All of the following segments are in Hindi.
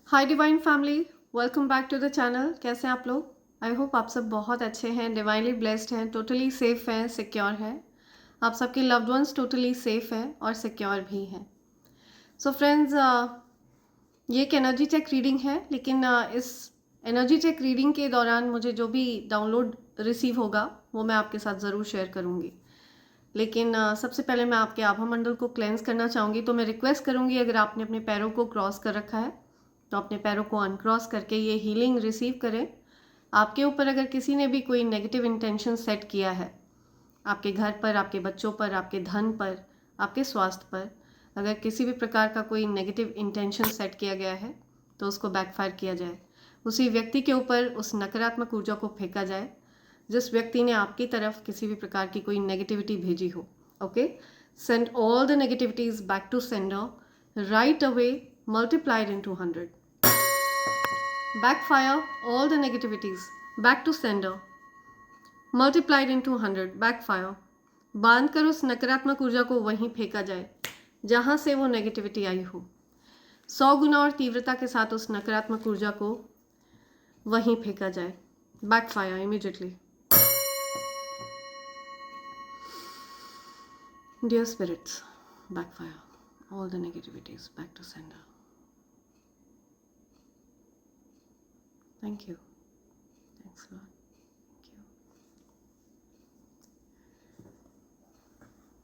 Hi divine family, welcome back to the channel. कैसे हैं आप लोग? आई होप आप सब बहुत अच्छे हैं, डिवाइनली ब्लेस्ड हैं, टोटली सेफ हैं, सिक्योर हैं। आप सबके लव्ड वंस टोटली सेफ हैं और सिक्योर भी हैं। सो फ्रेंड्स, ये एक एनर्जी चेक रीडिंग है, लेकिन इस एनर्जी चेक रीडिंग के दौरान मुझे जो भी डाउनलोड रिसीव होगा वो मैं आपके साथ ज़रूर शेयर करूँगी। लेकिन सबसे पहले मैं आपके आभा मंडल को क्लेंस करना चाहूँगी, तो मैं रिक्वेस्ट करूँगी अगर आपने अपने पैरों को क्रॉस कर रखा है तो अपने पैरों को अनक्रॉस करके ये हीलिंग रिसीव करें। आपके ऊपर अगर किसी ने भी कोई नेगेटिव इंटेंशन सेट किया है, आपके घर पर, आपके बच्चों पर, आपके धन पर, आपके स्वास्थ्य पर, अगर किसी भी प्रकार का कोई नेगेटिव इंटेंशन सेट किया गया है तो उसको बैकफायर किया जाए। उसी व्यक्ति के ऊपर उस नकारात्मक ऊर्जा को फेंका जाए जिस व्यक्ति ने आपकी तरफ किसी भी प्रकार की कोई नेगेटिविटी भेजी हो। Okay, send all the negativities back to sender right away, multiplied into 100. Backfire all the negativities back to sender, multiplied into 100. Backfire, बांध कर उस नकारात्मक ऊर्जा को वहीं फेंका जाए जहां से वो नेगेटिविटी आई हो। 100 गुना और तीव्रता के साथ उस नकारात्मक ऊर्जा को वहीं फेंका जाए। Backfire immediately. Dear spirits, backfire all the negativities back to sender. Thank you. Thanks a lot. Thank you.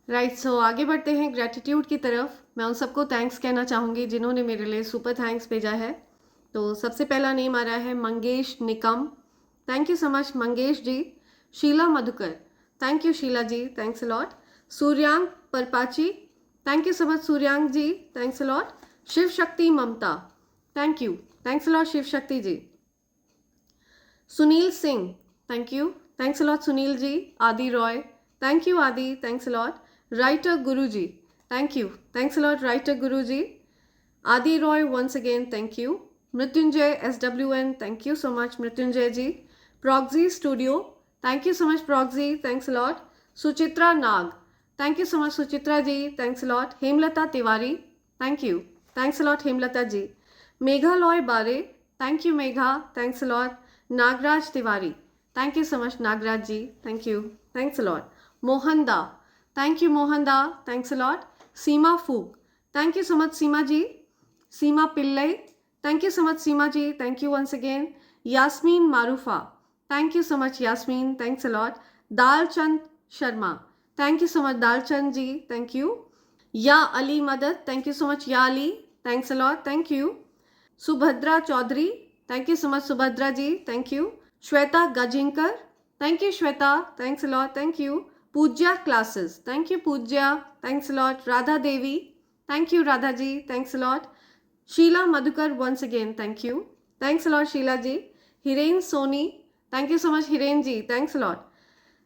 Right, so आगे बढ़ते हैं ग्रेटिट्यूड की तरफ। मैं उन सबको थैंक्स कहना चाहूँगी जिन्होंने मेरे लिए सुपर थैंक्स भेजा है। तो सबसे पहला नेम आ रहा है Mangesh Nikam. Thank you so much Mangesh ji. Sheela Madhukar, thank you Sheela ji, thanks a lot. Suryang Parpachi, thank you so much Suryang ji, thanks a lot. Shiv Shakti Mamta, thank you, thanks a lot Shiv Shakti ji. Sunil Singh, thank you, thanks a lot Sunil ji. Adi Roy, thank you Adi, thanks a lot. Writer Guru ji, thank you, thanks a lot writer Guru ji. Adi Roy once again, thank you. Mrityunjay SWN, thank you so much Mrityunjay ji. Proxy Studio, thank you so much Proxy, thanks a lot. Suchitra Nag, thank you so much Suchitra ji, thanks a lot. Hemlata Tiwari, thank you, thanks a lot Hemlata ji. Meghalaya बारे, thank you Megha, thanks a lot. Nagraj Tiwari, thank you so much Nagraj ji, thank you, thanks a lot. Mohan da, thank you Mohan दा, thanks a lot. Seema Phook, thank you so much Seema ji. Seema Pillai, thank you so much Seema ji, thank you once again. Yasmin Maroofa, thank you so much Yasmin, thanks a lot. Dalchand Sharma, thank you so much Dalchand ji, thank you. Ya Ali Madad, thank you so much Ya Ali, thanks a lot, thank you. Subhadra Chaudhary, thank you so much Subhadra ji, thank you. Shweta Gajinkar, thank you Shweta, thanks a lot, thank you. Pujya classes, thank you Pujya, thanks a lot. Radha Devi, thank you Radha ji, thanks a lot. Sheela Madhukar once again, thank you, thanks a lot Sheela ji. Hiren Soni, thank you so much Hiren ji, thanks a lot.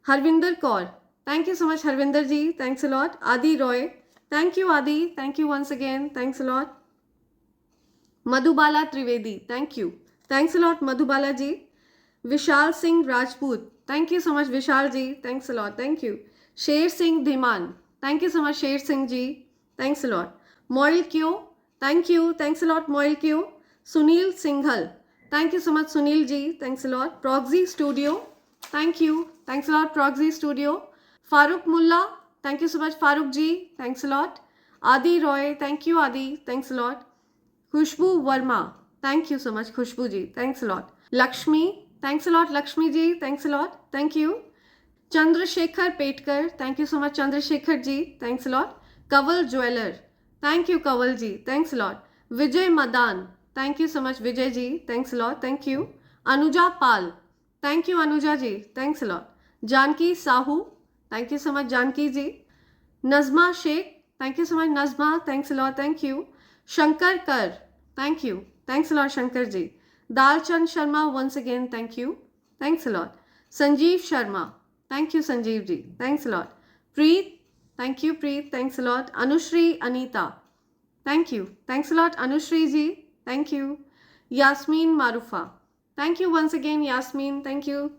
Harvinder Kaur, thank you so much Harvinder ji, thanks a lot. Adi Roy, thank you Adi, thank you once again, thanks a lot. Madhubala Trivedi, thank you, thanks a lot Madhubala ji. Vishal Singh Rajput, thank you so much Vishal ji, thanks a lot, thank you. Sher Singh Dhiman, thank you so much Sher Singh ji, thanks a lot. मोइल क्यों, thank you, thanks a lot मोइल क्यों। Sunil Singhal, thank you so much Sunil ji, thanks a lot. Proxy Studio, thank you, thanks a lot Proxy Studio. Farooq Mulla, thank you so much Farooq ji, thanks a lot. Adi Roy, thank you Adi, thanks a lot. Khushboo Verma, thank you so much Khushboo ji, thanks a lot. Lakshmi, thanks a lot Lakshmi ji, thanks a lot, thank you. Chandrashekhar Petkar, thank you so much Chandrashekhar ji, thanks a lot. Kanwal Jeweller, thank you Kanwal ji, thanks a lot. Vijay Madan, thank you so much Vijay ji, thanks a lot, thank you. Anuja Pal, thank you Anuja ji, thanks a lot. Janki Sahu, thank you so much Janki ji. Nazma Shaikh, thank you so much Nazma, thanks a lot, thank you. Shankar Kar, thank you, thanks a lot Shankar ji. Dalchand Sharma once again, thank you, thanks a lot. Sanjeev Sharma, thank you Sanjeev ji, thanks a lot. Preet, thank you Preet, thanks a lot. Anushree Anita, thank you, thanks a lot Anushree ji, thank you. Yasmin Maroofa, thank you once again Yasmin, thank you.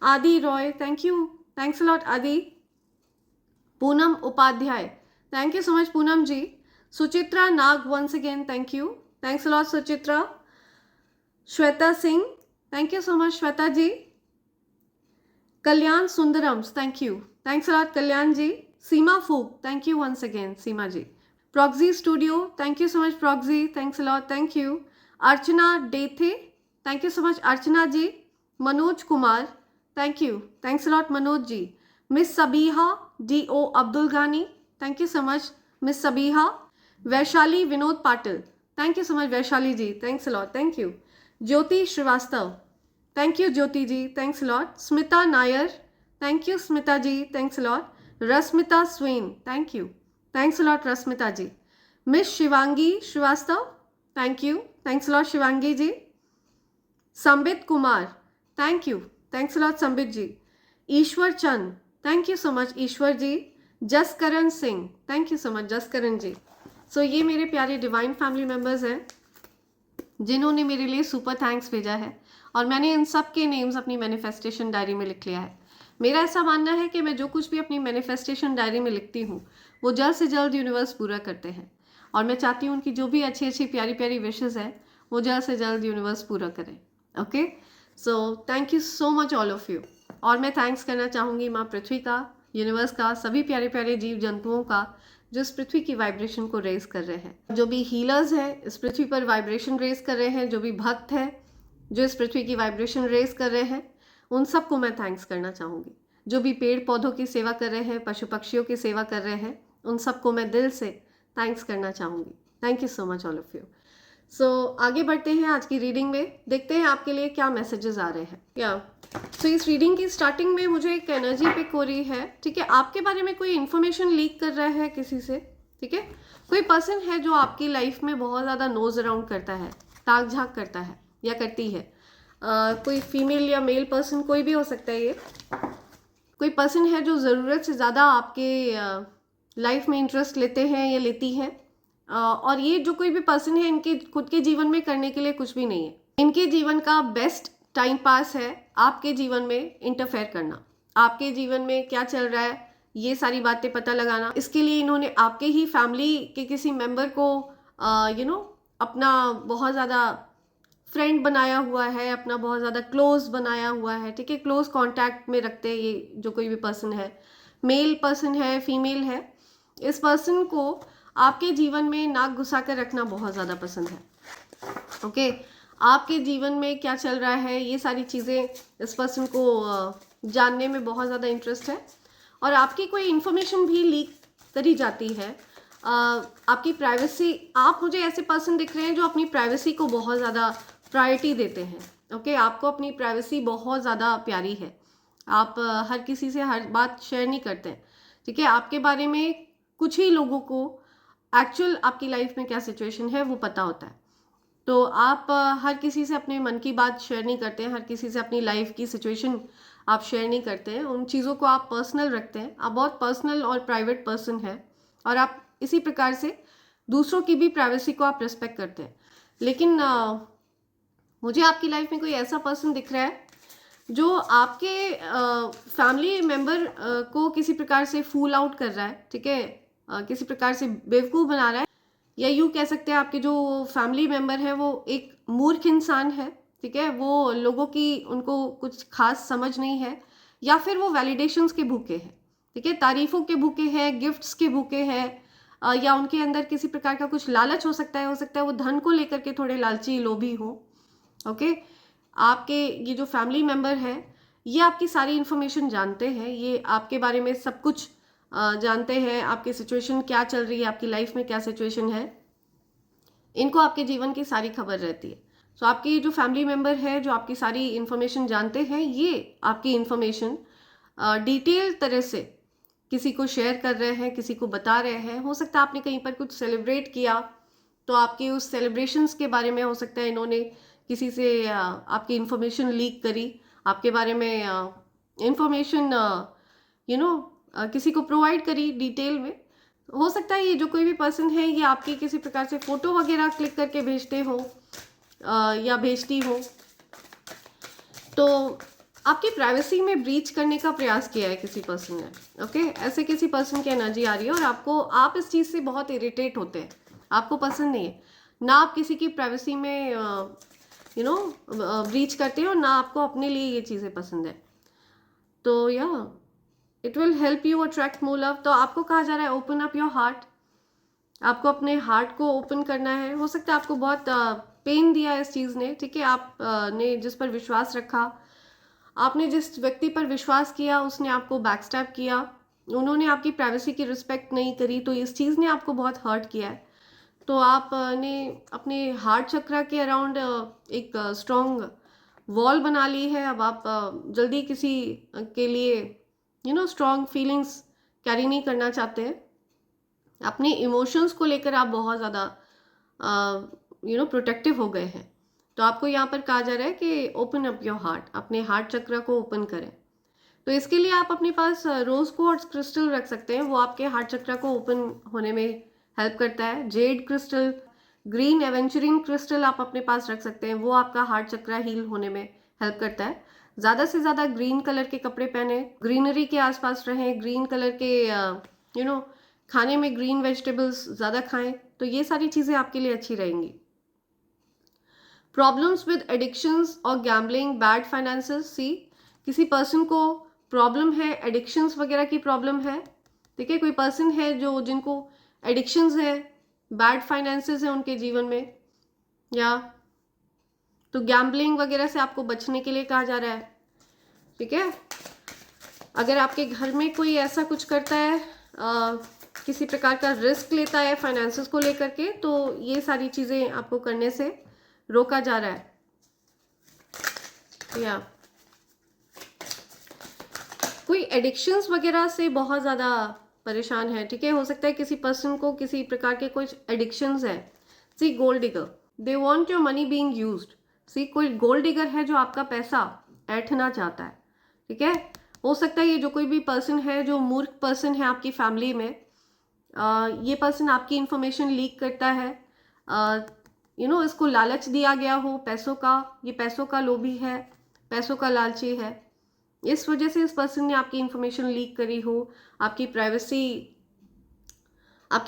Adi Roy, thank you, thanks a lot Adi. Poonam Upadhyay, thank you so much Poonam ji. Suchitra Nag once again, thank you, thanks a lot Suchitra. Shweta Singh, thank you so much Shweta ji. Kalyan Sundarams, thank you, thanks a lot Kalyan ji. Seema Phook, thank you once again Seema ji. Proxy Studio, thank you so much Proxy, thanks a lot, thank you. Archana Dethe, thank you so much Archana ji. Manoj Kumar, thank you, thanks a lot Manoj ji. Miss Sabiha D O Abdul Gani, thank you so much miss Sabiha. Vaishali Vinod Patil, thank you so much Vaishali ji, thanks a lot, thank you. Jyoti Srivastava, thank you Jyoti ji, thanks a lot. Smita Nair, thank you Smita ji, thanks a lot. Rashmita Swain, thank you, thanks a lot Rashmita ji. Miss Shivangi Srivastava, thank you, thanks a lot Shivangi ji. Sambit Kumar, thank you, thanks a lot Sambit ji. Ishwar Chand, thank you so much Ishwar ji. Jaskaran Singh, thank you so much Jaskaran ji. So ये मेरे प्यारे डिवाइन फैमिली मेम्बर्स हैं जिन्होंने मेरे लिए सुपर थैंक्स भेजा है और मैंने इन सब के नेम्स अपनी मैनिफेस्टेशन डायरी में लिख लिया है। मेरा ऐसा मानना है कि मैं जो कुछ भी अपनी मैनिफेस्टेशन डायरी में लिखती हूँ वो जल्द से जल्द यूनिवर्स पूरा करते हैं और मैं चाहती हूँ उनकी जो भी अच्छी अच्छी प्यारी प्यारी विशेज़ हैं वो जल्द से जल्द यूनिवर्स पूरा करें। Okay, so thank you so much all of you. और मैं थैंक्स करना चाहूँगी माँ पृथ्वी का, यूनिवर्स का, सभी प्यारे प्यारे जीव जंतुओं का जो इस पृथ्वी की वाइब्रेशन को रेज कर रहे हैं, जो भी हीलर्स हैं इस पृथ्वी पर वाइब्रेशन रेज कर रहे हैं, जो भी भक्त हैं जो इस पृथ्वी की वाइब्रेशन रेज कर रहे हैं, उन सबको मैं थैंक्स करना चाहूँगी। जो भी पेड़ पौधों की सेवा कर रहे हैं, पशु पक्षियों की सेवा कर रहे हैं, उन सबको मैं दिल से थैंक्स करना चाहूँगी। Thank you so much all of you. So आगे बढ़ते हैं आज की रीडिंग में, देखते हैं आपके लिए क्या मैसेजेस आ रहे हैं। क्या तो इस रीडिंग की स्टार्टिंग में मुझे एक एनर्जी पिक हो रही है, ठीक है। आपके बारे में कोई इन्फॉर्मेशन लीक कर रहा है किसी से, ठीक है। कोई पर्सन है जो आपकी लाइफ में बहुत ज़्यादा नोज अराउंड करता है, ताक झाक करता है या करती है। कोई फीमेल या मेल पर्सन, कोई भी हो सकता है। ये कोई पर्सन है जो ज़रूरत से ज़्यादा आपके लाइफ में इंटरेस्ट लेते हैं या लेती हैं। और ये जो कोई भी पर्सन है, इनके खुद के जीवन में करने के लिए कुछ भी नहीं है। इनके जीवन का बेस्ट टाइम पास है आपके जीवन में इंटरफेयर करना, आपके जीवन में क्या चल रहा है ये सारी बातें पता लगाना। इसके लिए इन्होंने आपके ही फैमिली के किसी मेंबर को अपना बहुत ज़्यादा फ्रेंड बनाया हुआ है, अपना बहुत ज़्यादा क्लोज बनाया हुआ है, ठीक है। क्लोज कांटेक्ट में रखते हैं ये जो कोई भी पर्सन है, मेल पर्सन है फीमेल है। इस पर्सन को आपके जीवन में नाक घुसा कर रखना बहुत ज़्यादा पसंद है। ओके, आपके जीवन में क्या चल रहा है ये सारी चीज़ें इस पर्सन को जानने में बहुत ज़्यादा इंटरेस्ट है। और आपकी कोई इन्फॉर्मेशन भी लीक करी जाती है, आपकी प्राइवेसी। आप मुझे ऐसे पर्सन दिख रहे हैं जो अपनी प्राइवेसी को बहुत ज़्यादा प्रायोरिटी देते हैं। ओके, आपको अपनी प्राइवेसी बहुत ज़्यादा प्यारी है। आप हर किसी से हर बात शेयर नहीं करते हैं, ठीक है। आपके बारे में कुछ ही लोगों को एक्चुअल आपकी लाइफ में क्या सिचुएशन है वो पता होता है। तो आप हर किसी से अपने मन की बात शेयर नहीं करते हैं, हर किसी से अपनी लाइफ की सिचुएशन आप शेयर नहीं करते हैं, उन चीज़ों को आप पर्सनल रखते हैं। आप बहुत पर्सनल और प्राइवेट पर्सन हैं और आप इसी प्रकार से दूसरों की भी प्राइवेसी को आप रिस्पेक्ट करते हैं। लेकिन मुझे आपकी लाइफ में कोई ऐसा पर्सन दिख रहा है जो आपके फैमिली मेम्बर को किसी प्रकार से फूल आउट कर रहा है, ठीक है। किसी प्रकार से बेवकूफ़ बना रहा है, या यूँ कह सकते हैं आपके जो फैमिली मेम्बर है वो एक मूर्ख इंसान है, ठीक है। वो लोगों की उनको कुछ खास समझ नहीं है, या फिर वो वैलिडेशंस के भूखे हैं, ठीक है। तारीफ़ों के भूखे हैं, गिफ्ट्स के भूखे हैं, या उनके अंदर किसी प्रकार का कुछ लालच हो सकता है वो धन को लेकर के थोड़े लालची लोभी हो। ओके, आपके ये जो फैमिली मेम्बर है ये आपकी सारी इन्फॉर्मेशन जानते हैं, ये आपके बारे में सब कुछ जानते हैं, आपकी सिचुएशन क्या चल रही है, आपकी लाइफ में क्या सिचुएशन है, इनको आपके जीवन की सारी खबर रहती है। सो आपकी जो फैमिली मेम्बर है जो आपकी सारी इन्फॉर्मेशन जानते हैं, ये आपकी इन्फॉर्मेशन डिटेल तरह से किसी को शेयर कर रहे हैं, किसी को बता रहे हैं। हो सकता है आपने कहीं पर कुछ सेलिब्रेट किया तो आपके उस सेलिब्रेशंस के बारे में हो सकता है इन्होंने किसी से आपकी इन्फॉर्मेशन लीक करी, आपके बारे में इन्फॉर्मेशन किसी को प्रोवाइड करी डिटेल में। हो सकता है ये जो कोई भी पर्सन है ये आपकी किसी प्रकार से फ़ोटो वगैरह क्लिक करके भेजते हो या भेजती हो, तो आपकी प्राइवेसी में ब्रीच करने का प्रयास किया है किसी पर्सन ने। ओके, ऐसे किसी पर्सन की एनर्जी आ रही है और आप इस चीज़ से बहुत इरिटेट होते हैं, आपको पसंद नहीं है ना आप किसी की प्राइवेसी में ब्रीच करते हैं और ना आपको अपने लिए ये चीज़ें पसंद है। तो या it will help you attract more love. तो आपको कहा जा रहा है ओपन अप योर हार्ट, आपको अपने हार्ट को ओपन करना है। हो सकता है आपको बहुत पेन दिया इस चीज़ ने, ठीक है, आप ने जिस पर विश्वास रखा, आपने जिस व्यक्ति पर विश्वास किया उसने आपको बैकस्टैब किया, उन्होंने आपकी प्राइवेसी की रिस्पेक्ट नहीं करी, तो इस चीज़ ने आपको बहुत हर्ट किया है। तो आपने अपने हार्ट चक्रा के अराउंड एक स्ट्रॉन्ग वॉल बना ली है। अब आप जल्दी किसी के लिए स्ट्रॉन्ग फीलिंग्स कैरी नहीं करना चाहते हैं। अपने इमोशंस को लेकर आप बहुत ज़्यादा प्रोटेक्टिव हो गए हैं। तो आपको यहाँ पर कहा जा रहा है कि ओपन अप योर हार्ट, अपने हार्ट चक्र को ओपन करें। तो इसके लिए आप अपने पास रोज क्वार्ट्ज क्रिस्टल रख सकते हैं, वो आपके हार्ट चक्र को ओपन होने में हेल्प करता है। Z crystal, green aventurine crystal आप अपने पास रख सकते हैं, वो आपका हार्ट चक्र हील होने में हेल्प करता है। ज़्यादा से ज़्यादा ग्रीन कलर के कपड़े पहने, ग्रीनरी के आसपास रहें, ग्रीन कलर के खाने में ग्रीन वेजिटेबल्स ज़्यादा खाएं, तो ये सारी चीज़ें आपके लिए अच्छी रहेंगी। प्रॉब्लम्स विद एडिक्शंस और गैम्बलिंग, बैड फाइनेंसेस, सी किसी पर्सन को प्रॉब्लम है, एडिक्शंस वगैरह की प्रॉब्लम है, ठीक है, कोई पर्सन है जिनको एडिक्शंस है, बैड फाइनेंसेस है उनके जीवन में, या तो गैम्बलिंग वगैरह से आपको बचने के लिए कहा जा रहा है, ठीक है। अगर आपके घर में कोई ऐसा कुछ करता है, किसी प्रकार का रिस्क लेता है फाइनेंसेस को लेकर के, तो ये सारी चीज़ें आपको करने से रोका जा रहा है। या कोई एडिक्शंस वगैरह से बहुत ज़्यादा परेशान है, ठीक है, हो सकता है किसी पर्सन को किसी प्रकार के कुछ एडिक्शंस है। See gold digger, they want your money being used. See कोई गोल्ड डिगर है जो आपका पैसा ऐंठना चाहता है, ठीक है। हो सकता है ये जो कोई भी पर्सन है, जो मूर्ख पर्सन है आपकी फैमिली में, ये पर्सन आपकी इंफॉर्मेशन लीक करता है, इसको लालच दिया गया हो पैसों का, ये पैसों का लोभी है, पैसों का लालची है, इस वजह से इस पर्सन ने आपकी इंफॉर्मेशन लीक करी हो, आपकी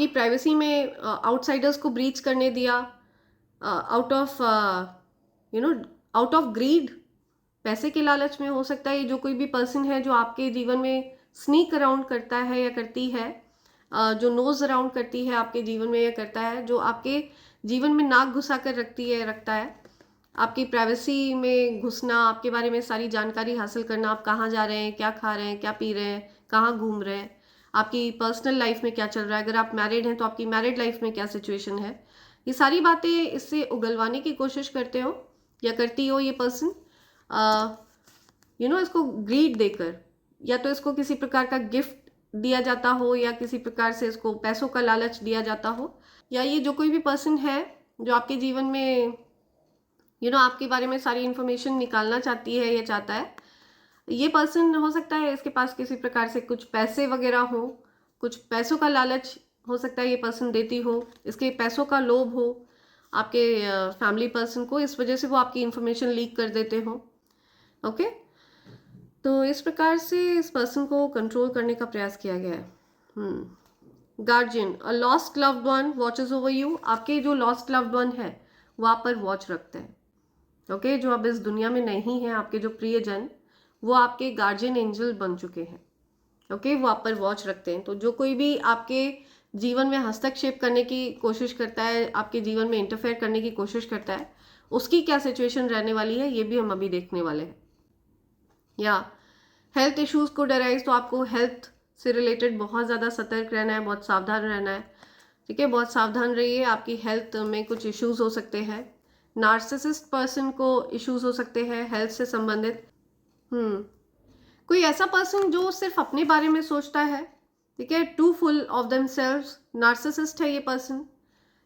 प्राइवेसी में आउटसाइडर्स को ब्रीच करने दिया, आउट ऑफ ग्रीड, पैसे के लालच में। हो सकता है ये जो कोई भी पर्सन है जो आपके जीवन में स्नीक अराउंड करता है या करती है, जो नोज अराउंड करती है आपके जीवन में या करता है, जो आपके जीवन में नाक घुसा कर रखता है, आपकी प्राइवेसी में घुसना, आपके बारे में सारी जानकारी हासिल करना, आप कहाँ जा रहे हैं, क्या खा रहे हैं, क्या पी रहे हैं, कहाँ घूम रहे हैं, आपकी पर्सनल लाइफ में क्या चल रहा है, अगर आप मैरिड हैं तो आपकी मैरिड लाइफ में क्या सिचुएशन है, ये सारी बातें इससे उगलवाने की कोशिश करते हो या करती हो ये पर्सन, इसको ग्रीड देकर, या तो इसको किसी प्रकार का गिफ्ट दिया जाता हो, या किसी प्रकार से इसको पैसों का लालच दिया जाता हो, या ये जो कोई भी पर्सन है जो आपके जीवन में आपके बारे में सारी इन्फॉर्मेशन निकालना चाहती है या चाहता है, ये पर्सन हो सकता है इसके पास किसी प्रकार से कुछ पैसे वगैरह हो, कुछ पैसों का लालच हो सकता है ये पर्सन देती हो, इसके पैसों का लोभ हो आपके फैमिली पर्सन को, इस वजह से वो आपकी इन्फॉर्मेशन लीक कर देते हो। ओके, तो इस प्रकार से इस पर्सन को कंट्रोल करने का प्रयास किया गया है। Guardian, a lost loved one watches over you, आपके जो लॉस्ट लव्ड वन है वो आप पर वॉच रखते हैं, ओके, जो अब इस दुनिया में नहीं है, आपके जो प्रियजन, वो आपके गार्जियन एंजल बन चुके हैं, ओके, वो आप पर वॉच रखते हैं। तो जो कोई भी आपके जीवन में हस्तक्षेप करने की कोशिश करता है, आपके जीवन में इंटरफेयर करने की कोशिश करता है, उसकी क्या सिचुएशन रहने वाली है, ये भी हम अभी देखने वाले हैं। या हेल्थ इश्यूज को डराइज, तो आपको हेल्थ से रिलेटेड बहुत ज़्यादा सतर्क रहना है, बहुत सावधान रहना है, ठीक है, बहुत सावधान रहिए, आपकी हेल्थ में कुछ इश्यूज हो सकते हैं। नार्सिसिस्ट पर्सन को इश्यूज हो सकते हैं हेल्थ से संबंधित। कोई ऐसा पर्सन जो सिर्फ अपने बारे में सोचता है, ठीक है, too full of themselves, narcissist है ये पर्सन।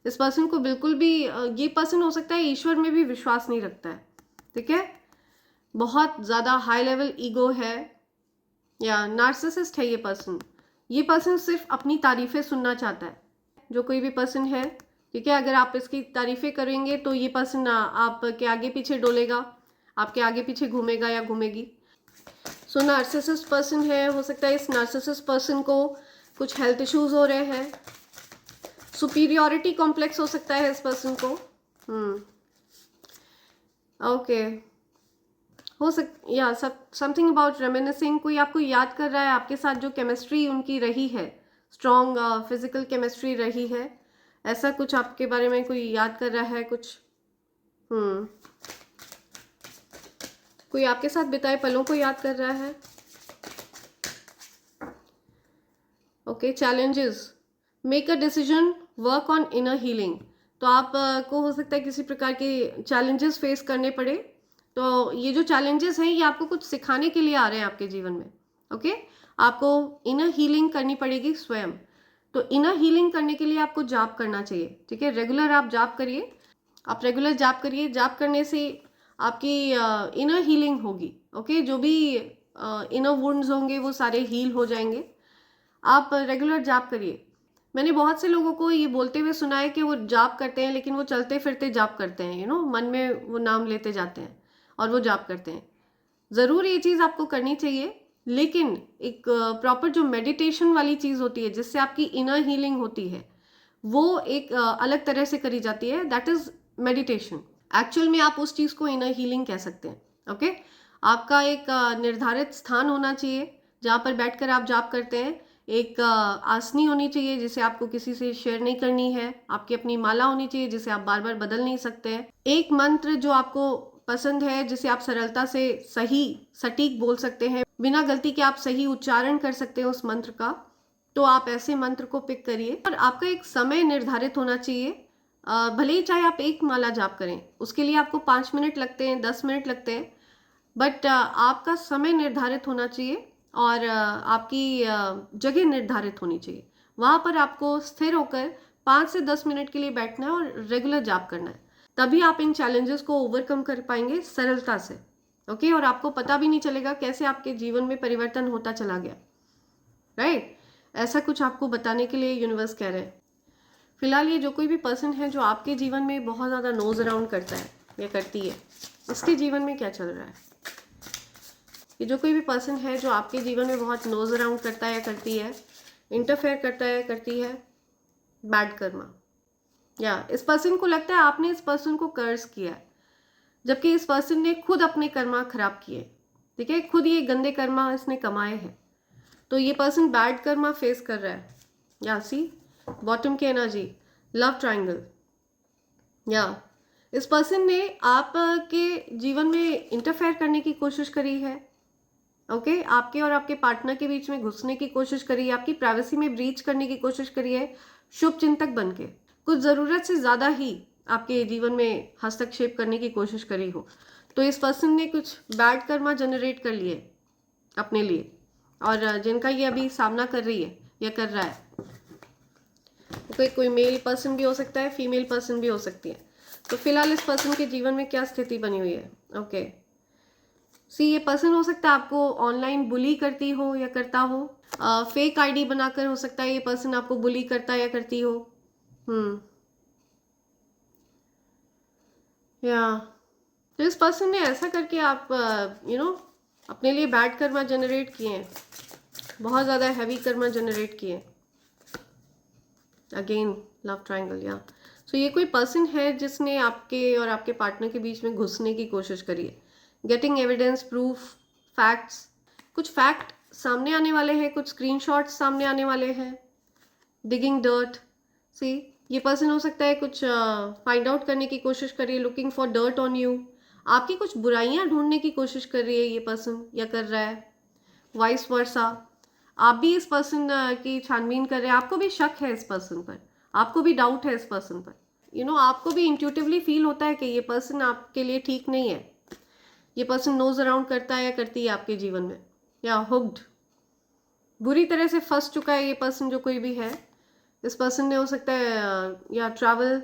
इस पर्सन को बिल्कुल भी ये पर्सन हो सकता है ईश्वर में भी विश्वास नहीं रखता है, ठीक है, बहुत ज़्यादा हाई लेवल ईगो है, या नार्सिसिस्ट है ये पर्सन। ये पर्सन सिर्फ अपनी तारीफ़ें सुनना चाहता है, जो कोई भी पर्सन है, ठीक है, अगर आप इसकी तारीफ़ें करेंगे तो ये पर्सन आपके आगे पीछे डोलेगा, आपके आगे पीछे घूमेगा या घूमेगी। सो नार्सिसिस्ट पर्सन है, हो सकता है इस नार्सिसिस्ट पर्सन को कुछ हेल्थ इश्यूज हो रहे हैं, सुपीरियॉरिटी कॉम्प्लेक्स हो सकता है इस पर्सन को। ओके, हो सक या समथिंग अबाउट रेमिनिसिंग, कोई आपको याद कर रहा है आपके साथ जो केमिस्ट्री उनकी रही है, स्ट्रॉन्ग फिजिकल केमिस्ट्री रही है, ऐसा कुछ आपके बारे में कोई याद कर रहा है कुछ? कोई आपके साथ बिताए पलों को याद कर रहा है? Okay, challenges, make a decision, work on inner healing. तो आप को हो सकता है किसी प्रकार के चैलेंजेस फेस करने पड़े, तो ये जो चैलेंजेस हैं ये आपको कुछ सिखाने के लिए आ रहे हैं आपके जीवन में। ओके, आपको इनर हीलिंग करनी पड़ेगी स्वयं। तो इनर हीलिंग करने के लिए आपको जाप करना चाहिए, ठीक है, रेगुलर आप जाप करिए, आप रेगुलर जाप करिए। जाप करने से आपकी इनर हीलिंग होगी। ओके, जो भी इनर वुंड्स होंगे वो सारे हील हो जाएंगे। आप रेगुलर जाप करिए। मैंने बहुत से लोगों को ये बोलते हुए सुना है कि वो जाप करते हैं लेकिन वो चलते फिरते जाप करते हैं, मन में वो नाम लेते जाते हैं और वो जाप करते हैं। ज़रूर ये चीज़ आपको करनी चाहिए, लेकिन एक प्रॉपर जो मेडिटेशन वाली चीज़ होती है जिससे आपकी इनर हीलिंग होती है, वो एक अलग तरह से करी जाती है, दैट इज़ मेडिटेशन। एक्चुअल में आप उस चीज़ को इनर हीलिंग कह सकते हैं। ओके, आपका एक निर्धारित स्थान होना चाहिए जहाँ पर बैठकर आप जाप करते हैं। एक आसनी होनी चाहिए जिसे आपको किसी से शेयर नहीं करनी है। आपकी अपनी माला होनी चाहिए जिसे आप बार बार बदल नहीं सकते हैं। एक मंत्र जो आपको पसंद है जिसे आप सरलता से सही सटीक बोल सकते हैं, बिना गलती के आप सही उच्चारण कर सकते हैं उस मंत्र का, तो आप ऐसे मंत्र को पिक करिए। और आपका एक समय निर्धारित होना चाहिए। भले ही चाहे आप एक माला जाप करें, उसके लिए आपको 5 मिनट लगते हैं, 10 मिनट लगते हैं, बट आपका समय निर्धारित होना चाहिए और आपकी जगह निर्धारित होनी चाहिए। वहाँ पर आपको स्थिर होकर 5 से 10 मिनट के लिए बैठना है और रेगुलर जाप करना है। तभी आप इन चैलेंजेस को ओवरकम कर पाएंगे सरलता से। ओके, और आपको पता भी नहीं चलेगा कैसे आपके जीवन में परिवर्तन होता चला गया। राइट, ऐसा कुछ आपको बताने के लिए यूनिवर्स कह रहे हैं। फिलहाल ये जो कोई भी पर्सन है जो आपके जीवन में बहुत ज़्यादा नोज अराउंड करता है या करती है, इसके जीवन में क्या चल रहा है? ये जो कोई भी पर्सन है जो आपके जीवन में बहुत नोज अराउंड करता है या करती है, इंटरफेयर करता है करती है, बैड कर्मा, या इस पर्सन को लगता है आपने इस पर्सन को कर्ज किया है, जबकि इस पर्सन ने खुद अपने कर्मा खराब किए। ठीक है, खुद ये गंदे कर्मा इसने कमाए हैं, तो ये पर्सन बैड कर्मा फेस कर रहा है। या सी बॉटम की एनर्जी, लव ट्रायंगल, या इस पर्सन ने आपके जीवन में इंटरफेयर करने की कोशिश करी है। ओके, आपके और आपके पार्टनर के बीच में घुसने की कोशिश करी है, आपकी प्राइवेसी में ब्रीच करने की कोशिश करी है, शुभ चिंतक बनके कुछ ज़रूरत से ज़्यादा ही आपके जीवन में हस्तक्षेप करने की कोशिश करी हो। तो इस पर्सन ने कुछ बैड कर्मा जनरेट कर लिए अपने लिए, और जिनका ये अभी सामना कर रही है या कर रहा है। कोई मेल पर्सन भी हो सकता है, फीमेल पर्सन भी हो सकती है। तो फिलहाल इस पर्सन के जीवन में क्या स्थिति बनी हुई है? ओके, ये पर्सन हो सकता है आपको ऑनलाइन बुली करती हो या करता हो, फेक आईडी बनाकर हो सकता है ये पर्सन आपको बुली करता या करती हो। या तो इस पर्सन ने ऐसा करके आप अपने लिए बैड कर्मा जनरेट किए हैं, बहुत ज़्यादा हैवी कर्मा जनरेट किए। अगेन लव ट्रायंगल, या ये कोई पर्सन है जिसने आपके और आपके पार्टनर के बीच में घुसने की कोशिश करी है। गेटिंग एविडेंस, प्रूफ, फैक्ट्स, कुछ फैक्ट सामने आने वाले हैं, कुछ स्क्रीनशॉट्स सामने आने वाले हैं। डिगिंग डर्ट, ये पर्सन हो सकता है कुछ फाइंड आउट करने की कोशिश कर रही है, looking for dirt on you, आपकी कुछ बुराइयां ढूंढने की कोशिश कर रही है ये पर्सन या कर रहा है। वाइस वर्सा, आप भी इस पर्सन की छानबीन कर रहे हैं, आपको भी शक है इस पर्सन पर, आपको भी डाउट है इस पर्सन पर, आपको भी इंट्यूटिवली फील होता है कि ये पर्सन आपके लिए ठीक नहीं है। ये पर्सन नोज अराउंड करता है या करती है आपके जीवन में, या हुक्ड, बुरी तरह से फंस चुका है ये पर्सन जो कोई भी है। इस पर्सन ने हो सकता है या travel,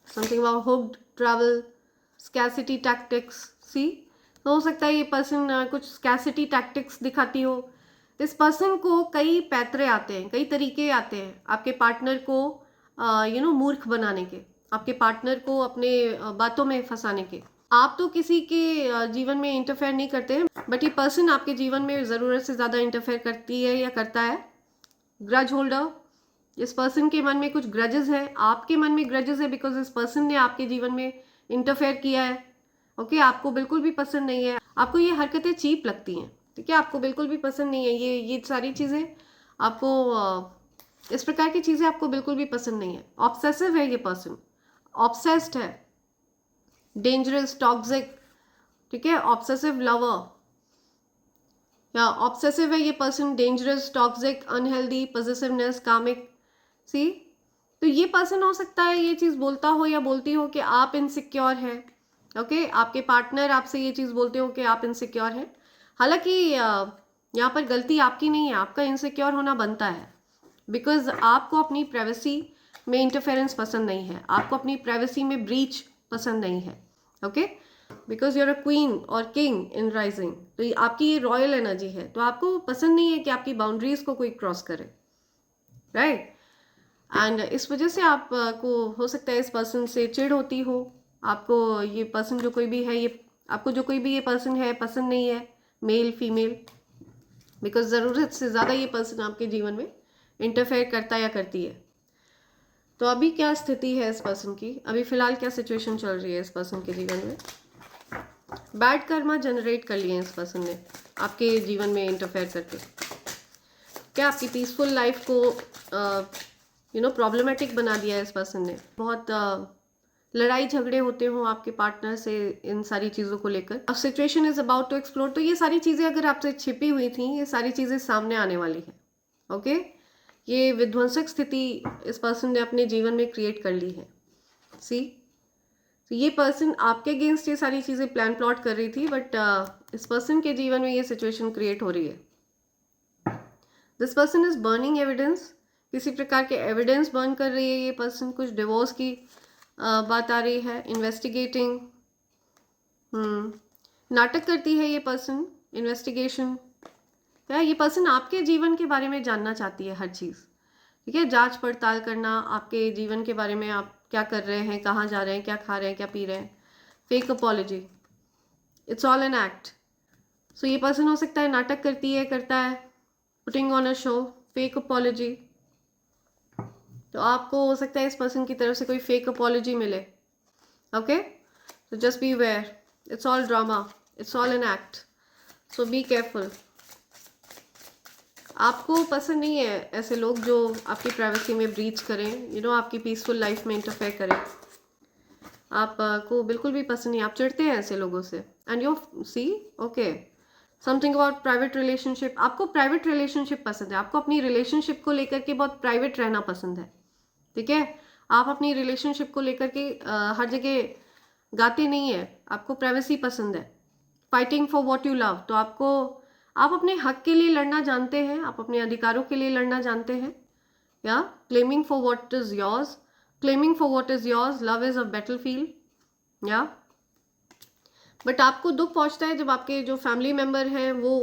something about hooked, travel, scarcity tactics, तो हो सकता है ये पर्सन कुछ स्कैसिटी टैक्टिक्स दिखाती हो। इस पर्सन को कई पैतरे आते हैं, कई तरीके आते हैं आपके पार्टनर को मूर्ख बनाने के, आपके पार्टनर को अपने बातों में फंसाने के। आप तो किसी के जीवन में इंटरफेयर नहीं करते हैं, बट ये पर्सन आपके जीवन में ज़रूरत से ज़्यादा इंटरफेयर करती है या करता है। ग्रज होल्डर, इस पर्सन के मन में कुछ ग्रजेस है, आपके मन में ग्रजेस है बिकॉज इस पर्सन ने आपके जीवन में इंटरफेयर किया है, ओके, आपको बिल्कुल भी पसंद नहीं है, आपको ये हरकतें चीप लगती हैं, ठीक है, आपको बिल्कुल भी पसंद नहीं है, ये सारी चीज़ें आपको इस प्रकार की चीज़ें आपको बिल्कुल भी पसंद नहीं है। ऑब्सेसिव है ये पर्सन, ऑब्सेस्ड है, डेंजरस, टॉक्सिक, ठीक है, ऑब्सेसिव लवर या ऑब्सेसिव है ये person, dangerous, toxic, unhealthy, positiveness, karmic. See, तो ये पर्सन हो सकता है ये चीज़ बोलता हो या बोलती हो कि आप इनसिक्योर हैं, ओके, आपके पार्टनर आपसे ये चीज़ बोलते हो कि आप इनसिक्योर हैं। हालांकि यहाँ पर गलती आपकी नहीं है, आपका इनसिक्योर होना बनता है, बिकॉज आपको अपनी प्राइवेसी में इंटरफेरेंस पसंद नहीं है, आपको अपनी प्राइवेसी में ब्रीच पसंद नहीं है, okay, because you're a queen और किंग इन राइजिंग, तो ये आपकी ये रॉयल एनर्जी है, तो आपको पसंद नहीं है कि आपकी बाउंड्रीज को कोई क्रॉस करे, राइट। एंड इस वजह से आपको हो सकता है इस पर्सन से चिढ़ होती हो, आपको ये पर्सन जो कोई भी है, ये आपको जो कोई भी ये पर्सन है पसंद नहीं है, मेल फीमेल, बिकॉज ज़रूरत से ज़्यादा ये पर्सन आपके जीवन में इंटरफेयर करता या करती है। तो अभी क्या स्थिति है इस पर्सन की, अभी फिलहाल क्या सिचुएशन चल रही है इस पर्सन के जीवन में। बैड कर्मा जनरेट कर लिए इस पर्सन ने आपके जीवन में इंटरफेयर करके, क्या आपकी पीसफुल लाइफ को प्रॉब्लमेटिक बना दिया है इस पर्सन ने। बहुत लड़ाई झगड़े होते हो आपके पार्टनर से इन सारी चीज़ों को लेकर। अब situation is about to explore, तो ये सारी चीज़ें अगर आपसे छिपी हुई थी, ये सारी चीज़ें सामने आने वाली है, ओके। ये विध्वंसक स्थिति इस पर्सन ने अपने जीवन में क्रिएट कर ली है। सी, तो ये पर्सन आपके अगेंस्ट ये सारी चीज़ें प्लान प्लॉट कर रही थी, बट इस पर्सन के जीवन में ये सिचुएशन क्रिएट हो रही है। This person is burning evidence, किसी प्रकार के एविडेंस बर्न कर रही है ये पर्सन, कुछ डिवोर्स की बात आ रही है, इन्वेस्टिगेटिंग, नाटक करती है ये पर्सन, इन्वेस्टिगेशन, क्या ये पर्सन आपके जीवन के बारे में जानना चाहती है हर चीज़, ठीक है, जांच पड़ताल करना आपके जीवन के बारे में, आप क्या कर रहे हैं, कहाँ जा रहे हैं, क्या खा रहे हैं, क्या पी रहे हैं। Fake apology, it's all an act. So ये पर्सन हो सकता है नाटक करता है, putting on a show, fake apology. तो आपको हो सकता है इस पर्सन की तरफ से कोई फेक अपॉलॉजी मिले, ओके, तो just be aware, it's all drama, it's all an act, so be careful. आपको पसंद नहीं है ऐसे लोग जो आपकी प्राइवेसी में ब्रीच करें, आपकी पीसफुल लाइफ में इंटरफेयर करें, आपको बिल्कुल भी पसंद नहीं, आप चिढ़ते हैं ऐसे लोगों से। And you see, okay, something about private relationship, आपको प्राइवेट रिलेशनशिप पसंद है, आपको अपनी रिलेशनशिप को लेकर के बहुत प्राइवेट रहना पसंद है, ठीक है, आप अपनी रिलेशनशिप को लेकर के हर जगह गाते नहीं है, आपको प्राइवेसी पसंद है। Fighting for what you love, तो आप अपने हक के लिए लड़ना जानते हैं, आप अपने अधिकारों के लिए लड़ना जानते हैं, या claiming for what is yours, claiming for what is yours, love is a battlefield, या बट आपको दुख पहुंचता है जब आपके जो फैमिली मेम्बर हैं वो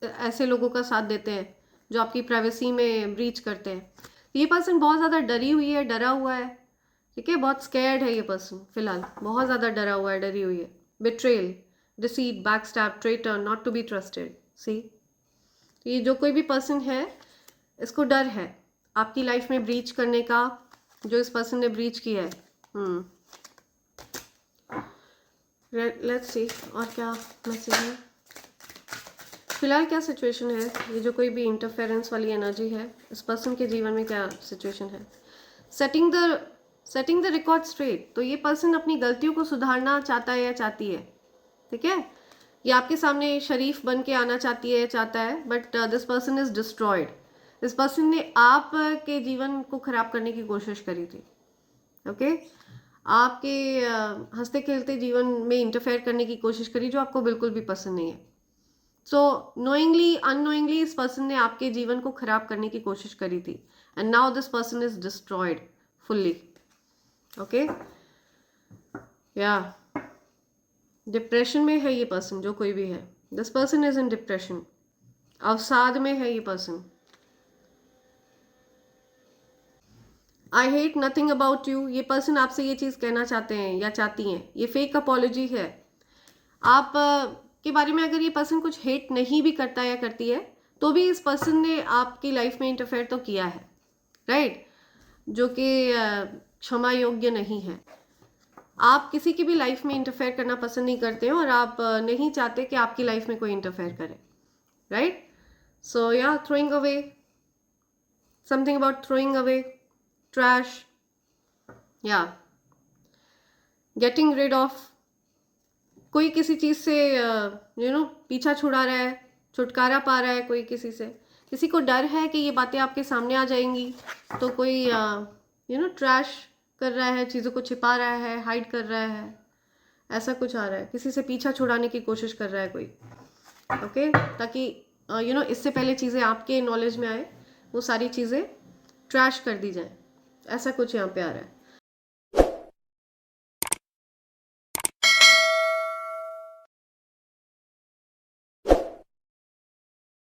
ऐसे लोगों का साथ देते हैं जो आपकी प्राइवेसी में ब्रीच करते हैं। ये पर्सन बहुत ज़्यादा डरी हुई है, डरा हुआ है, ठीक है, बहुत स्कैर्ड है ये पर्सन, फिलहाल बहुत ज़्यादा डरा हुआ है, डरी हुई है। Betrayal, deceit, backstab, traitor, not to be trusted. See, ये जो कोई भी पर्सन है इसको डर है आपकी लाइफ में ब्रीच करने का, जो इस पर्सन ने ब्रीच किया है। लेट्स सी और क्या मैसेज है, फिलहाल क्या सिचुएशन है, ये जो कोई भी इंटरफेरेंस वाली एनर्जी है इस पर्सन के जीवन में क्या सिचुएशन है। सेटिंग द रिकॉर्ड स्ट्रेट, तो ये पर्सन अपनी गलतियों को सुधारना चाहता है या चाहती है, ठीक है, ये आपके सामने शरीफ बन के आना चाहता है, but this person is destroyed, इस पर्सन ने आप के जीवन को खराब करने की कोशिश करी थी, ओके, आपके हंसते खेलते जीवन में इंटरफेयर करने की कोशिश करी जो आपको बिल्कुल भी पसंद नहीं है। सो नोइंगली अननोइंगली इस पर्सन ने आपके जीवन को खराब करने की कोशिश करी थी, and now this person is destroyed fully, okay, या डिप्रेशन में है ये पर्सन, जो कोई भी है, this person is in depression, अवसाद में है ये person. I hate nothing about you, ये पर्सन आपसे ये चीज़ कहना चाहते हैं या चाहती हैं, ये फेक अपॉलॉजी है। आप के बारे में अगर ये पर्सन कुछ हेट नहीं भी करता या करती है तो भी इस पर्सन ने आपकी लाइफ में इंटरफेयर तो किया है, राइट, जो कि क्षमा योग्य नहीं है। आप किसी की भी लाइफ में इंटरफेयर करना पसंद नहीं करते हैं और आप नहीं चाहते कि आपकी लाइफ में कोई इंटरफेयर करे, राइट? सो या throwing away, something about throwing away trash, या गेटिंग रिड ऑफ, कोई किसी चीज़ से पीछा छुड़ा रहा है, छुटकारा पा रहा है कोई किसी से, किसी को डर है कि ये बातें आपके सामने आ जाएंगी, तो कोई ट्रैश कर रहा है, चीज़ों को छिपा रहा है, हाइड कर रहा है, ऐसा कुछ आ रहा है, किसी से पीछा छुड़ाने की कोशिश कर रहा है कोई, ओके, ताकि इससे पहले चीज़ें आपके नॉलेज में आए, वो सारी चीज़ें ट्रैश कर दी जाए, ऐसा कुछ यहाँ पे आ रहा है।